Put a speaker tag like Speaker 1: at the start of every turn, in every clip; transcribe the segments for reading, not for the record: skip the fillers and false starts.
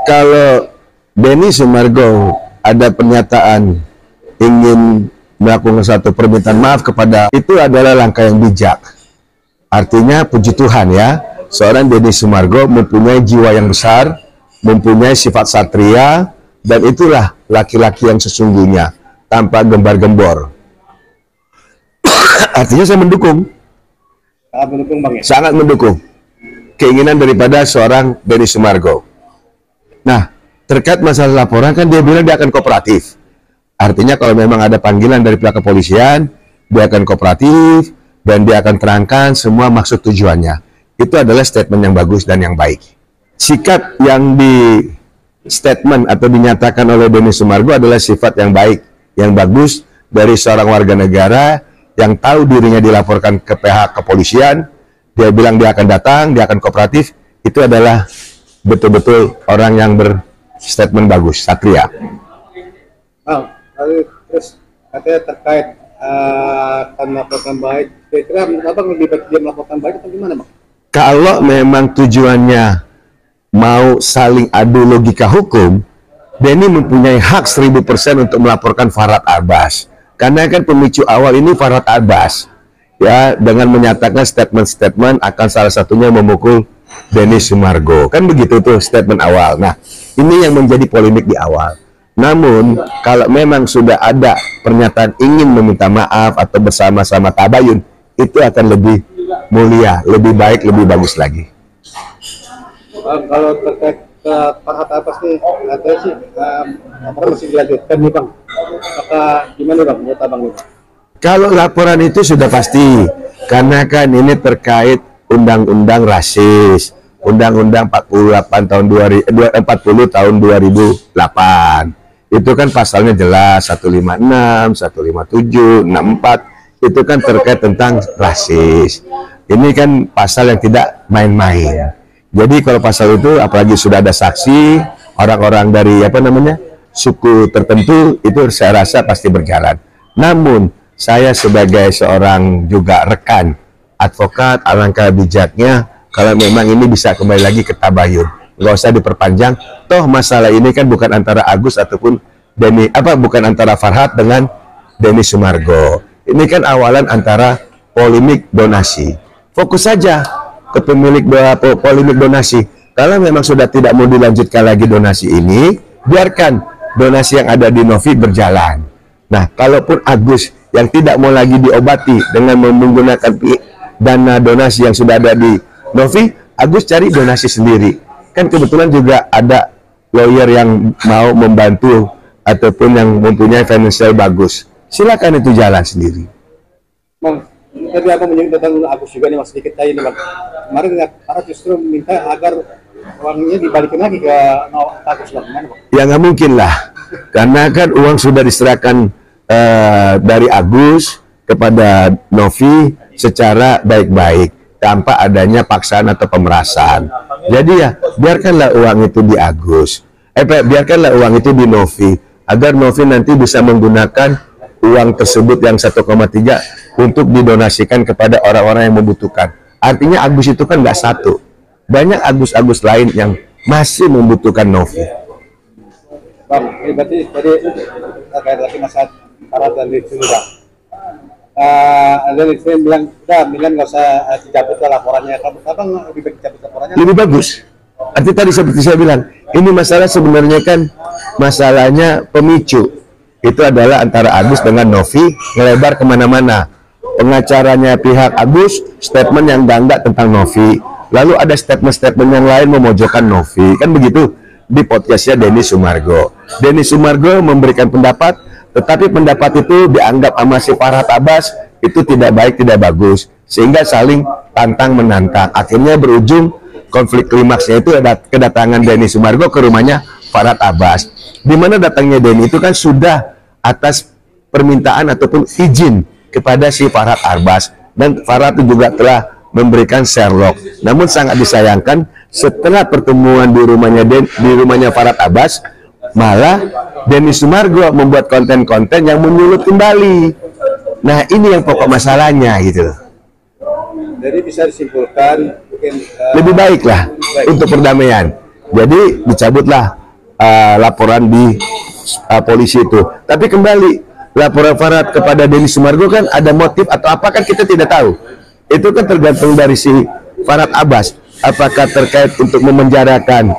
Speaker 1: Kalau Denny Sumargo ada pernyataan ingin melakukan satu permintaan maaf kepada, itu adalah langkah yang bijak. Artinya puji Tuhan ya, seorang Denny Sumargo mempunyai jiwa yang besar, mempunyai sifat satria, dan itulah laki-laki yang sesungguhnya, tanpa gembar-gembor. Artinya saya mendukung.
Speaker 2: Sangat mendukung Bang ya?
Speaker 1: Sangat mendukung keinginan daripada seorang Denny Sumargo. Nah, terkait masalah laporan kan dia bilang dia akan kooperatif. Artinya kalau memang ada panggilan dari pihak kepolisian, dia akan kooperatif dan dia akan terangkan semua maksud tujuannya. Itu adalah statement yang bagus dan yang baik. Sikap yang di statement atau dinyatakan oleh Denny Sumargo adalah sifat yang baik, yang bagus dari seorang warga negara yang tahu dirinya dilaporkan ke pihak kepolisian. Dia bilang dia akan datang, dia akan kooperatif. Itu adalah betul-betul orang yang berstatement bagus, satria.
Speaker 2: Oh, lalu terus katanya terkait akan melaporkan baik. Kira-kira Abang lebih baik dia melaporkan baik atau gimana Bang?
Speaker 1: Kalau memang tujuannya mau saling adu logika hukum, Denny mempunyai hak 1000% untuk melaporkan Farhad Abbas. Karena kan pemicu awal ini Farhad Abbas, ya, dengan menyatakan statement-statement akan salah satunya memukul Denny Sumargo. Kan begitu tuh statement awal. Nah, ini yang menjadi polemik di awal. Namun, kalau memang sudah ada pernyataan ingin meminta maaf atau bersama-sama tabayun, itu akan lebih mulia, lebih baik, lebih bagus lagi.
Speaker 2: Kalau terkait Farhad Abbas nih, katanya sih laporan masih dilanjutkan nih Bang. Maka gimana Bang menurut Abang nih?
Speaker 1: Kalau laporan itu sudah pasti, karena kan ini terkait undang-undang rasis, Undang-Undang 48 tahun 40 tahun 2008. Itu kan pasalnya jelas 156, 157, 64. Itu kan terkait tentang rasis. Ini kan pasal yang tidak main-main. Jadi kalau pasal itu apalagi sudah ada saksi, orang-orang dari suku tertentu, itu saya rasa pasti berjalan. Namun saya sebagai seorang juga rekan advokat, alangkah bijaknya kalau memang ini bisa kembali lagi ke tabayun, nggak usah diperpanjang. Toh masalah ini kan bukan antara Agus ataupun Denny, bukan antara Farhad dengan Denny Sumargo. Ini kan awalan antara polemik donasi. Fokus saja ke pemilik polemik donasi. Kalau memang sudah tidak mau dilanjutkan lagi donasi ini, biarkan donasi yang ada di Novi berjalan. Nah, kalaupun Agus yang tidak mau lagi diobati dengan menggunakan dana donasi yang sudah ada di Novi, Agus cari donasi sendiri. Kan kebetulan juga ada lawyer yang mau membantu ataupun yang mempunyai financial bagus. Silakan itu jalan sendiri.
Speaker 2: Bang, tadi aku menyebut tentang Agus juga nih Mas, sedikit tadi nih Bang. Kemarin para justru minta agar uangnya dibalikin lagi ke Agus Bang. Gimana Bang? Ya
Speaker 1: nggak mungkin lah, karena kan uang sudah diserahkan dari Agus kepada Novi secara baik-baik, tanpa adanya paksaan atau pemerasan. Jadi ya, biarkanlah uang itu di Agus. Biarkanlah uang itu di Novi, agar Novi nanti bisa menggunakan uang tersebut yang 1,3 untuk didonasikan kepada orang-orang yang membutuhkan. Artinya Agus itu kan nggak satu, banyak Agus-Agus lain yang masih membutuhkan Novi.
Speaker 2: Bang, ini berarti tadi terkait lagi masalah Farhad dan Rizky Bang. Ada Rizky bilang, udah Milan nggak usah dicabut laporannya. Abang lebih baik dicabut laporannya? Lebih
Speaker 1: bagus. Artinya tadi seperti saya bilang, ini masalah sebenarnya kan masalahnya pemicu. Itu adalah antara Agus dengan Novi ngelebar kemana-mana. Pengacaranya pihak Agus statement yang ganda tentang Novi, lalu ada statement-statement yang lain memojokkan Novi, kan begitu di podcastnya Denny Sumargo. Denny Sumargo memberikan pendapat, tetapi pendapat itu dianggap sama si Farhad Abbas itu tidak baik, tidak bagus, sehingga saling tantang menantang. Akhirnya berujung konflik klimaksnya itu ada kedatangan Denny Sumargo ke rumahnya Farhad Abbas. Di mana datangnya Denny itu kan sudah atas permintaan ataupun izin kepada si Farhad Abbas, dan Farhad itu juga telah memberikan Sherlock. Namun sangat disayangkan setelah pertemuan di rumahnya Farhad Abbas, malah Denny Sumargo membuat konten-konten yang menyulut kembali. Nah, ini yang pokok masalahnya gitu.
Speaker 2: Jadi bisa disimpulkan mungkin
Speaker 1: lebih baik lah untuk perdamaian. Jadi dicabutlah laporan di polisi itu. Tapi kembali, laporan Farhad kepada Denny Sumargo kan ada motif atau apa kan kita tidak tahu. Itu kan tergantung dari si Farhad Abbas. Apakah terkait untuk memenjarakan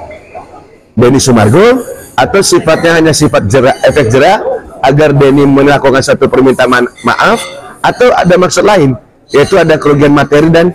Speaker 1: Denny Sumargo atau sifatnya hanya sifat efek jerah agar Denny melakukan satu permintaan maaf, atau ada maksud lain, yaitu ada kerugian materi dan